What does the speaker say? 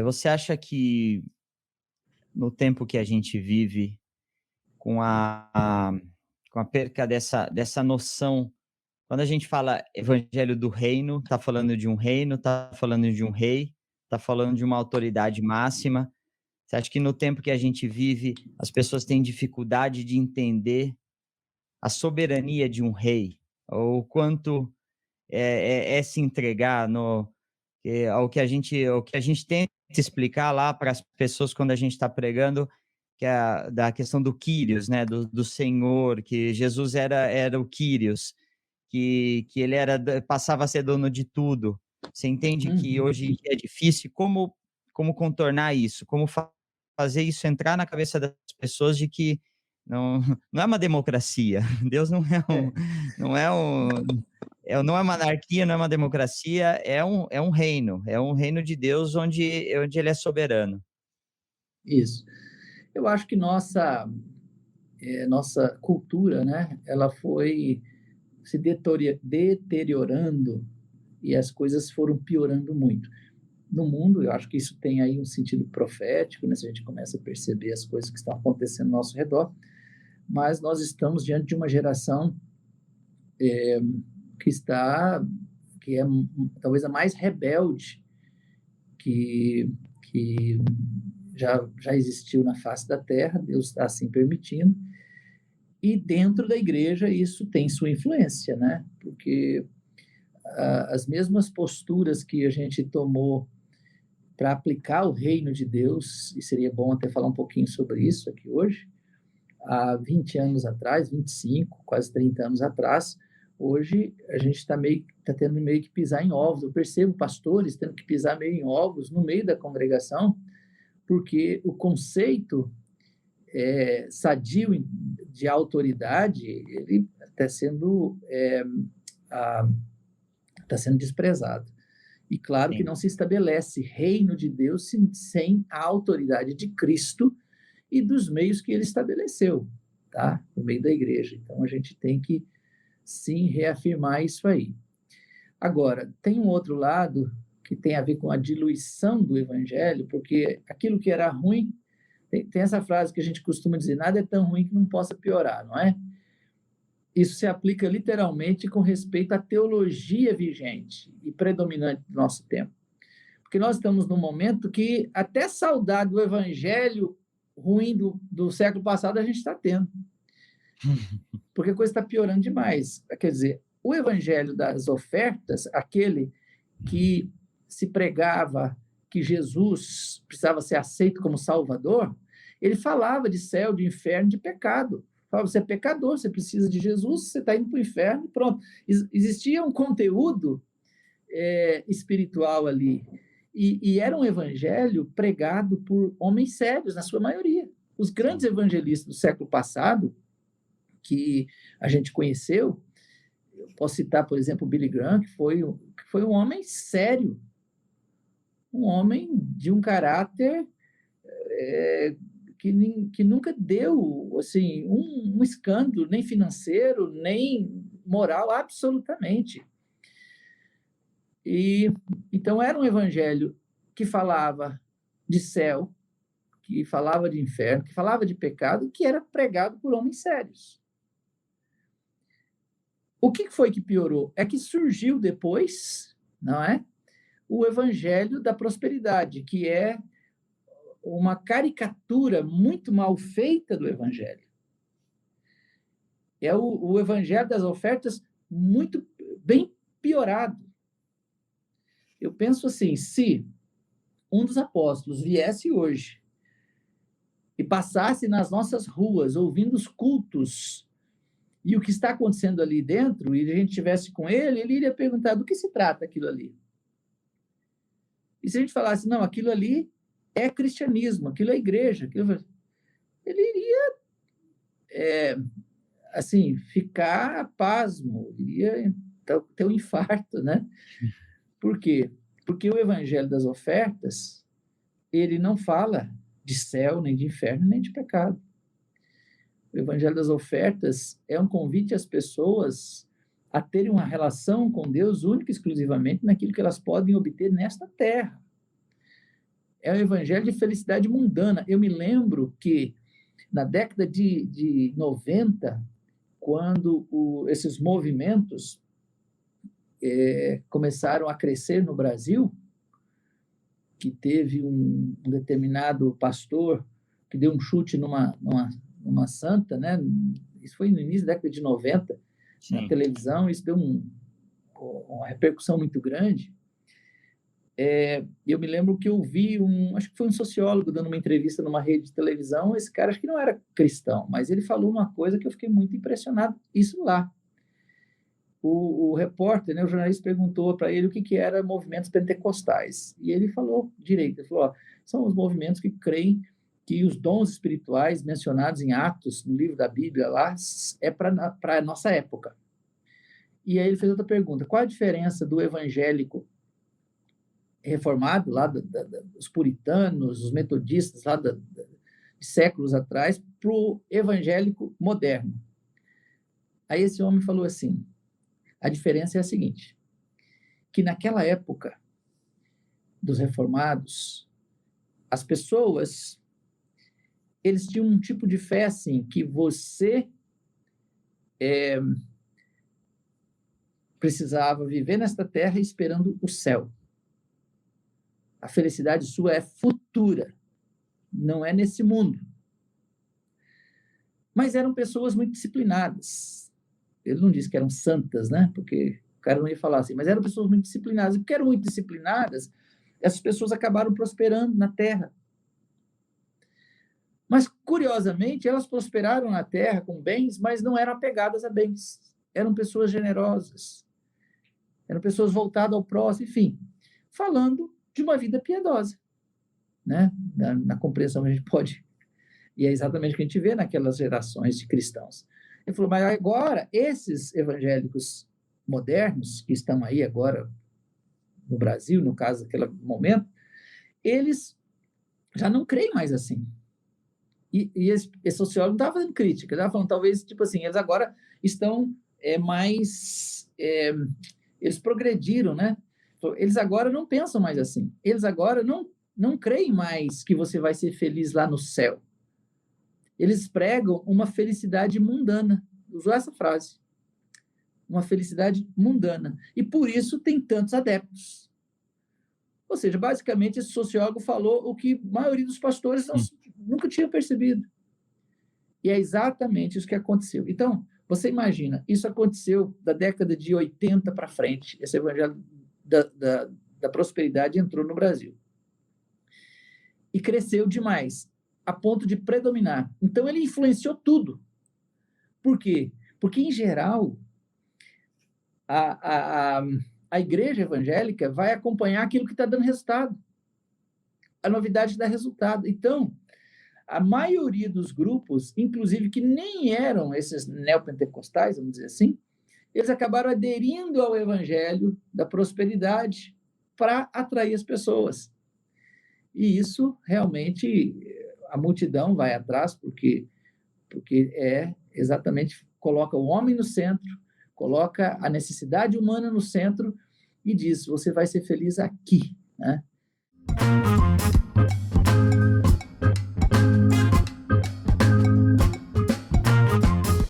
Você acha que no tempo que a gente vive, com com a perca dessa noção, quando a gente fala evangelho do reino, está falando de um reino, está falando de um rei, está falando de uma autoridade máxima. Você acha que no tempo que a gente vive, as pessoas têm dificuldade de entender a soberania de um rei? Ou o quanto é se entregar ao que a gente tenta explicar lá para as pessoas quando a gente está pregando, que é da questão do Kyrios, né, do Senhor, que Jesus era o Kyrios, que ele passava a ser dono de tudo. Você entende que Uhum. hoje em dia é difícil? Como contornar isso? Como fazer isso entrar na cabeça das pessoas de que não, não é uma democracia. Deus É, não é um, não é uma anarquia, não é uma democracia, é um reino de Deus onde ele é soberano. isso. Eu acho que nossa cultura, né, ela foi se deteriorando e as coisas foram piorando muito. No mundo, eu acho que isso tem aí um sentido profético, né, se a gente começa a perceber as coisas que estão acontecendo ao nosso redor, mas nós estamos diante de uma geração que está, que é talvez a mais rebelde que, que já existiu na face da terra, Deus está assim permitindo, e dentro da igreja isso tem sua influência, né? Porque as mesmas posturas que a gente tomou para aplicar o reino de Deus, e seria bom até falar um pouquinho sobre isso aqui hoje, há 20 anos atrás, 25, quase 30 anos atrás, hoje a gente está tendo meio que pisar em ovos. Eu percebo pastores tendo que pisar meio em ovos no meio da congregação, porque o conceito sadio de autoridade, ele está sendo desprezado. E claro que Sim, não se estabelece reino de Deus sem a autoridade de Cristo e dos meios que ele estabeleceu, tá? No meio da igreja. Então a gente tem que sim reafirmar isso aí. Agora, tem um outro lado que tem a ver com a diluição do evangelho, porque aquilo que era ruim, tem essa frase que a gente costuma dizer, nada é tão ruim que não possa piorar, não é? Isso se aplica literalmente com respeito à teologia vigente e predominante do nosso tempo. Porque nós estamos num momento que até saudade do evangelho ruim do século passado a gente está tendo, porque a coisa está piorando demais. Quer dizer, o evangelho das ofertas, aquele que se pregava que Jesus precisava ser aceito como Salvador, ele falava de céu, de inferno, de pecado. Falava, você é pecador, você precisa de Jesus, você está indo para o inferno e pronto. Existia um conteúdo espiritual ali. E era um evangelho pregado por homens sérios, na sua maioria. Os grandes sim. evangelistas do século passado, que a gente conheceu, eu posso citar, por exemplo, o Billy Graham, que foi um homem sério, um homem de um caráter é, que nunca deu assim, um escândalo, nem financeiro, nem moral, absolutamente. E então era um evangelho que falava de céu, que falava de inferno, que falava de pecado, que era pregado por homens sérios. O que foi que piorou? É que surgiu depois, não é? O evangelho da prosperidade, que é uma caricatura muito mal feita do evangelho. É o evangelho das ofertas muito bem piorado. Eu penso assim, se um dos apóstolos viesse hoje e passasse nas nossas ruas ouvindo os cultos e o que está acontecendo ali dentro, e a gente estivesse com ele, ele iria perguntar do que se trata aquilo ali. E se a gente falasse, não, aquilo ali é cristianismo, aquilo é igreja, ele iria, assim, ficar pasmo, iria ter um infarto, né? Por quê? Porque o evangelho das ofertas, ele não fala de céu, nem de inferno, nem de pecado. O evangelho das ofertas é um convite às pessoas a terem uma relação com Deus única e exclusivamente naquilo que elas podem obter nesta terra. é o evangelho de felicidade mundana. Eu me lembro que na década de 90, quando esses movimentos começaram a crescer no Brasil, que teve um determinado pastor que deu um chute numa santa, né? Isso foi no início da década de 90, na Sim. televisão, isso deu uma repercussão muito grande. Eu me lembro que eu vi acho que foi um sociólogo dando uma entrevista numa rede de televisão. Esse cara acho que não era cristão, mas ele falou uma coisa que eu fiquei muito impressionado, isso lá. O repórter, né, o jornalista, perguntou para ele o que era movimentos pentecostais. E ele falou direito, ele falou, ó, são os movimentos que creem que os dons espirituais mencionados em Atos, no livro da Bíblia lá, é para a nossa época. E aí ele fez outra pergunta, qual a diferença do evangélico reformado, lá dos puritanos, os metodistas, lá de séculos atrás, para o evangélico moderno? Aí esse homem falou assim, a diferença é a seguinte, que naquela época dos reformados, as pessoas, eles tinham um tipo de fé assim, que você precisava viver nesta terra esperando o céu. A felicidade sua é futura, não é nesse mundo. Mas eram pessoas muito disciplinadas. Ele não disse que eram santas, né? Porque o cara não ia falar assim, mas eram pessoas muito disciplinadas. E porque eram muito disciplinadas, essas pessoas acabaram prosperando na terra. Mas, curiosamente, elas prosperaram na terra com bens, mas não eram apegadas a bens. Eram pessoas generosas. Eram pessoas voltadas ao próximo, enfim, falando de uma vida piedosa, né? Na compreensão que a gente pode. E é exatamente o que a gente vê naquelas gerações de cristãos. Ele falou, mas agora, esses evangélicos modernos, que estão aí agora no Brasil, no caso daquele momento, eles já não creem mais assim. E esse sociólogo não estava fazendo crítica, estava falando, talvez, tipo assim, eles agora estão mais... eles progrediram, né? Eles agora não pensam mais assim. Eles agora não creem mais que você vai ser feliz lá no céu. Eles pregam uma felicidade mundana. Usou essa frase. Uma felicidade mundana. E por isso tem tantos adeptos. Ou seja, basicamente, esse sociólogo falou o que a maioria dos pastores nunca tinha percebido. E é exatamente isso que aconteceu. Então, você imagina, isso aconteceu da década de 80 para frente. Esse evangelho da prosperidade entrou no Brasil. E cresceu demais, a ponto de predominar. Então, ele influenciou tudo. Por quê? Porque, em geral, a igreja evangélica vai acompanhar aquilo que está dando resultado. A novidade dá resultado. Então, a maioria dos grupos, inclusive que nem eram esses neopentecostais, vamos dizer assim, eles acabaram aderindo ao evangelho da prosperidade para atrair as pessoas. E isso, realmente, a multidão vai atrás, porque exatamente, coloca o homem no centro, coloca a necessidade humana no centro e diz, você vai ser feliz aqui, né?